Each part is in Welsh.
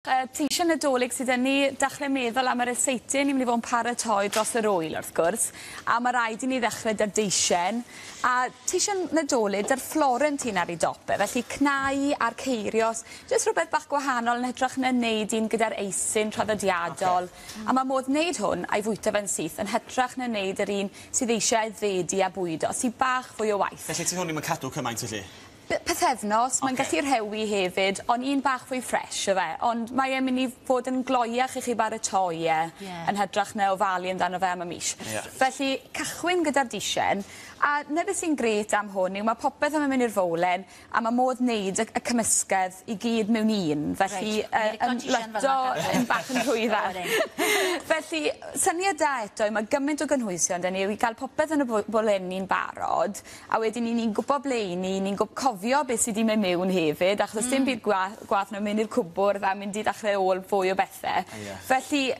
Teisio Nadolig sydd yn ni dechrau meddwl am yr eseitin ni'n mynd i fod yn paratoi dros yr wyl wrth gwrs a mae rhaid i ni ddechrau dy'r deisien a teisio Nadolig dy'r Florentine ar ei dope felly cnau a'r ceirios jyst rhywbeth bach gwahanol yn hytrach na wneud un gyda'r eisyn traddodiadol a mae modd wneud hwn a'i fwyta fe'n syth yn hytrach na wneud yr un sydd eisiau aeddfedu a bwydo sydd bach fwy o waith. Felly ti hwn ni'n cadw cymaint felly? Pythefnos, mae'n gallu rhewi hefyd, ond un bach fwy ffres o fe, ond mae e'n mynd i fod yn gloiach i chi baratoi yn hytrach na ofalu amdano fe am y mis. Felly, cychwyn gyda'r disien, a na beth sy'n gret am hwn yw mae popeth yn mynd i'r fowlen a mae modd wneud y cymysgedd i gyd mewn un, felly lyto yn bach yn rhwyddar. Felly, syniad da eto, mae gymaint o gynhwysion dyn ni yw i gael popeth yn y bolenni'n barod, a wedyn ni'n gwybod ble ni'n cofio beth sydd wedi mynd mewn hefyd, achos dim byd gwath na mynd i'r cwbwrdd a mynd i ddechrau ôl fwy o bethau. Felly,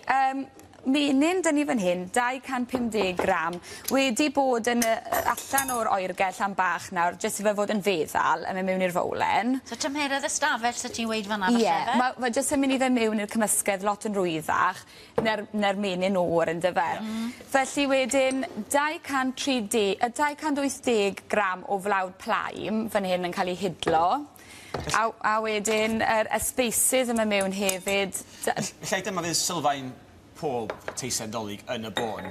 menyn dyn ni fan hyn, 250 gram, wedi bod yn allan o'r oergell am bach nawr, jyst i fe fod yn feddal yn mynd mewn i'r fowlen. So tymheredd ystafell sy'n ti'n weid fan'na falle? Ie, mae jyst yn mynd i fe mewn i'r cymysgedd lot yn rwyddach, na'r menyn o'r yn dyfe. Felly wedyn, 280 gram o flawd plaim fan hyn yn cael ei hidlo. A wedyn, y spices yma mewn hefyd. Lle dyma fydd sylfaen pob teisen dolyg yn y bôn?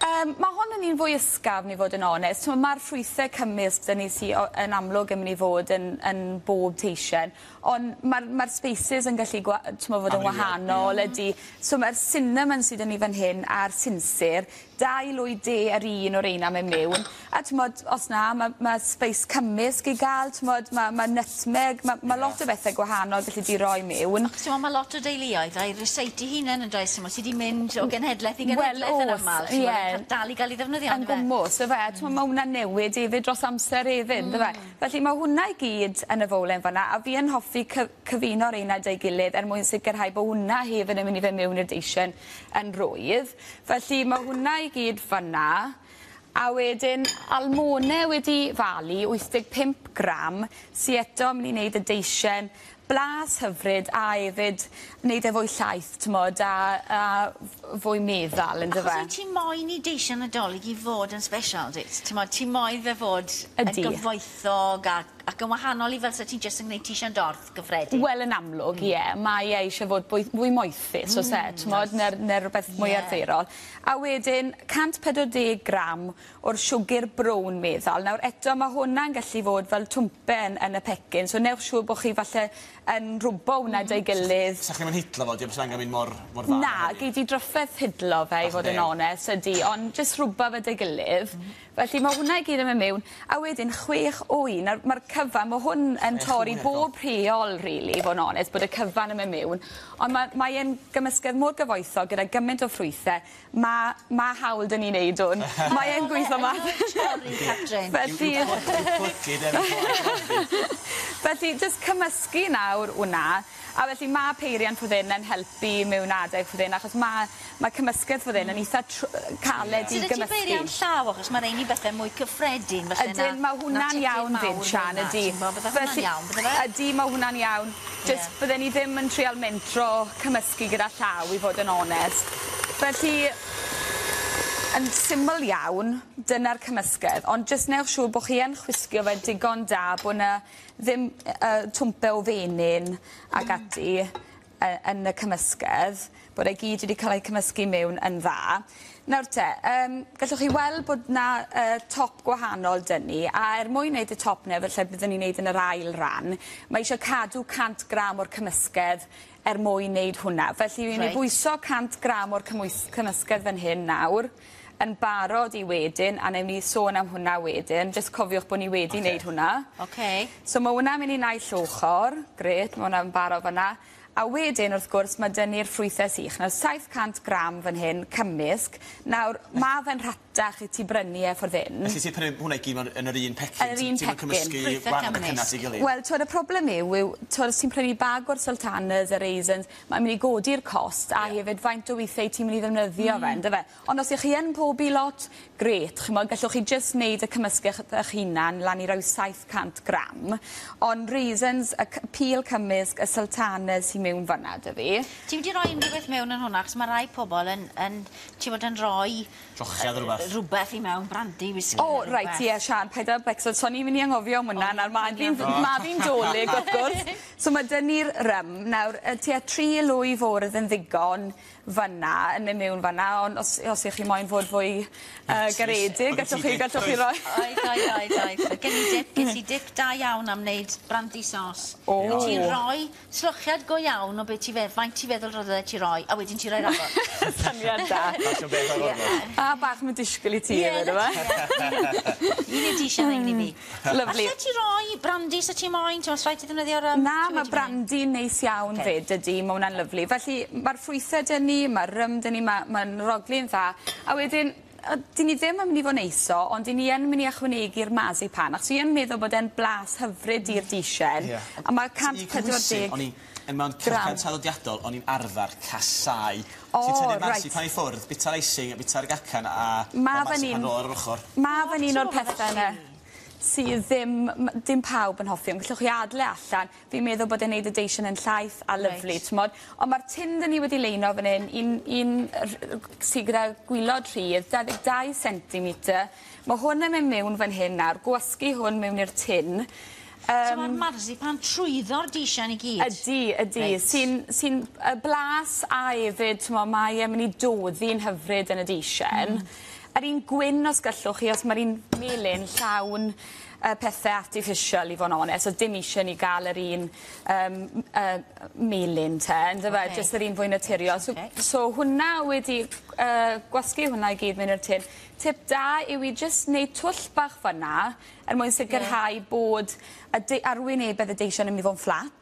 Mae hon yn un fwy ysgaf ni fod yn onest. Mae'r ffrwythau cymysg dyn ni sy'n yn amlwg yn mynd i fod yn bob teisien. Ond mae'r spices yn gallu fod yn wahanol ydy. So mae'r cinnamon sydd yn ni fan hyn a'r sinsir, 2 lwy de yr un o'r ein am mewn. A os na, mae spice cymysg i gael, mae nutmeg, mae lot o bethau gwahanol gallu di roi mewn. Mae lot o deuluoedd, a'i reseiti hunain yn does, sydd wedi mynd o genhedlaeth i genhedlaeth yn aml. Dal i gael ei ddefnyddio. Yn gwmws, y fe. Mae hwnna'n newid hefyd dros amser hefyd. Felly mae hwnna i gyd yn y fowlen fan'na, a fi yn hoffi cyfuno'r un a'i gilydd mwyn sicrhau bod hwnna hefyd yn mynd i fe mewn i'r deisien yn rwydd. Felly mae hwnna i gyd fan'na. A wedyn, almonau wedi falu, 85 gram, sy'n eto mynd i wneud y deisien blas hyfryd a hefyd wneud e fwy llaeth, a fwy meddal, yn dyfe. Achos ti moyn i deisio Nadolig i fod yn special, dweud? Ti moyn fe fod yn gyfoethog ac yn wahanol i fel sy'n ti jyst yn gwneud teisio dorth gyffredin? Wel, yn amlwg, ie. Mae eisiau fod fwy moethus, os neu rhywbeth mwy arferol. A wedyn, 140 gram o'r siwgr brown meddal. Nawr, eto mae hwnna'n gallu fod fel twmpen yn y pecyn, so newch siŵr bod chi falle yn rwbo hwnna da'i gilydd. Sa'ch chi'n hidlo fo, diolch sy'n angen mynd mor fawr? Na, gei di dryffedd hidlo fe i fod yn onest ydy, ond jyst rwbo fe da'i gilydd. Felly mae hwnna i gyd yn mynd mewn, a wedyn 6 wy. Mae'r cyfan, mae hwn yn torri bob rheol, rili, fod yn onest, bod y cyfan yn mynd mewn. Ond mae'n gymysgedd mor gyfoethog gyda gymaint o ffrwythau. Mae hawl dyn ni'n neud hwn. Mae'n gweithio ma. Felly, jyst cymysgu nawr hwnna. A felly mae peiriant fod hyn yn helpu mewn adeg fod hyn, achos mae cymysgedd fod hyn yn eitha caled i gymysgu. Sydd ti peiriant llaw, achos mae reini bethau mwy cyffredin? Ydyn, mae hwnna'n iawn fynd, Sian, ydy. Ydy, mae hwnna'n iawn. Jyst bydden ni ddim yn trial mentro cymysgu gyda llaw i fod yn onest. Felly, yn syml iawn, dyna'r cymysgedd, ond jyst newch siŵr bod chi yn chwisgo fe digon da, bod yna ddim twmpau o fenyn ag ati yn y cymysgedd, bod e gyd wedi cael ei cymysgu mewn yn dda. Nawr te, gallwch chi weld bod yna top gwahanol dyn ni, a mwyn wneud y top nef, felly byddwn ni'n wneud yn yr ail ran, mae eisiau cadw 100 gram o'r cymysgedd mwyn wneud hwnna. Felly, fi'n ei bwyso 100 gram o'r cymysgedd fan hyn nawr, yn barod i wedyn, a newn ni sôn am hwnna wedyn. Just cofiwch bod ni wedi wneud hwnna. So mae hwnna'n mynd i naill ochr. Gret, mae hwnna'n barod fan'na. A wedyn, wrth gwrs, mae dyn ni'r ffrwythau sych. Nawr, 700 gram fan hyn, cymysg. Nawr, mae fe'n rhata rhatach i ti brynu ffordd hyn. Felly ti'n prynu hwnna i gyd yn yr un pecyn? Yn yr un pecyn. Wel, y problem yw, ti'n prynu bag o'r sultanas, y raisins, mae'n mynd i godi'r cost, a hefyd faint o weithiau ti'n mynd i ddefnyddio fe, ynddo fe? Ond os ych chi yn pob i lot, gret, gallwch chi just wneud y cymysgech eich hunan lan i roi 700 gram, ond raisins, y pîl cymysg, y sultanas sy'n mewn fyna, dy fi. Ti'n wedi rhoi unrhyw beth mewn yn hwnna, achos mae rai pobl yn rhoi rhywbeth i mewn, brandy, whisky. O, reit, ie, Sian, paid o Becso, so ni'n mynd i anghofio am hwnna, nawr ma fi'n dolyg, wrth gwrs. So mae dyn ni'r rym, nawr, tua 3 lwy fwrdd yn ddigon fyna, yn mynd mewn fyna, ond os ych chi moyn fod fwy garedig, gallwch chi roi... Oed. Ges i dip da iawn am wneud brandy sos. Ti'n rhoi slwchiad go iawn o beth faint ti feddwl roedd ti roi, a wedyn ti roi'r agor. Syniad da. A bach mae'n disgwyl i ti, efo, yma. Un edition ein i fi. Lyfli. Alla ti roi brandy sa ti moyn, ti'n rhaid i ddefnyddio'r... Na, mae brandy neis iawn fyd ydi, mae hwnna'n lyflu. Felly, mae'r ffrwythau dyn ni, mae'r rym dyn ni, mae'n roglu'n dda. A wedyn, dyn ni ddim yn mynd i fod neiso, ond dyn ni yn mynd i ychwanegu'r marzipan. Achos i yn meddwl bod e'n blas hyfryd i'r dischen. A mae 140 mewn cyrchad traddodiadol, o'n i'n arfer casau. Ti'n tynnu'r marzipan i ffwrdd, bita'r icing, bita'r gacan, a marzipan nôl ar yr ochr. Mae fan un o'r pethau yna sydd ddim pawb yn hoffi. Gallwch chi adle allan, fi'n meddwl bod e'n neud y deisen yn llaeth a lyflu, t'mod. Ond mae'r tin dyn ni wedi leino fan hyn, un sydd gyda gwylod rhydd, 22 cm. Mae hwn yn mynd mewn fan hyn nawr, gwasgu hwn mewn i'r tin. So mae'r marzipan trwyddo'r disian i gyd? Ydy. Sy'n blas a hefyd, mae e'n mynd i doddi'n hyfryd yn y disian. Yr un gwyn os gallwch chi, os mae'r un melyn llawn pethau artificial i fod yn onest, so dim eisiau ni gael yr un melyn te, ynddo fe, jyst yr un fwy naturiol. So hwnna wedi gwasgu hwnna i gyd mewn i'r tin. Tip da yw i jyst wneud twll bach fyna, mwyn sicrhau bod arwynebedd y deisen yn mynd i fod yn fflat.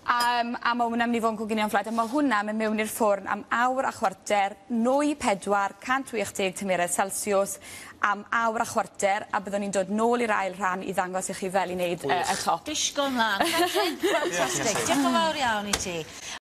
A mae hwnna'n mynd i fod yn coginio'n fflat. A mae hwnna'n mynd mewn i'r ffwrn am awr a chwarter, 4, 180 tymerau Celsius, am awr a chwarter, a byddwn ni'n dod nôl i'r ail rhan i ddangos i chi fel i wneud y top. Disgwyl mlaen. Fantastic. Diolch yn fawr iawn i ti.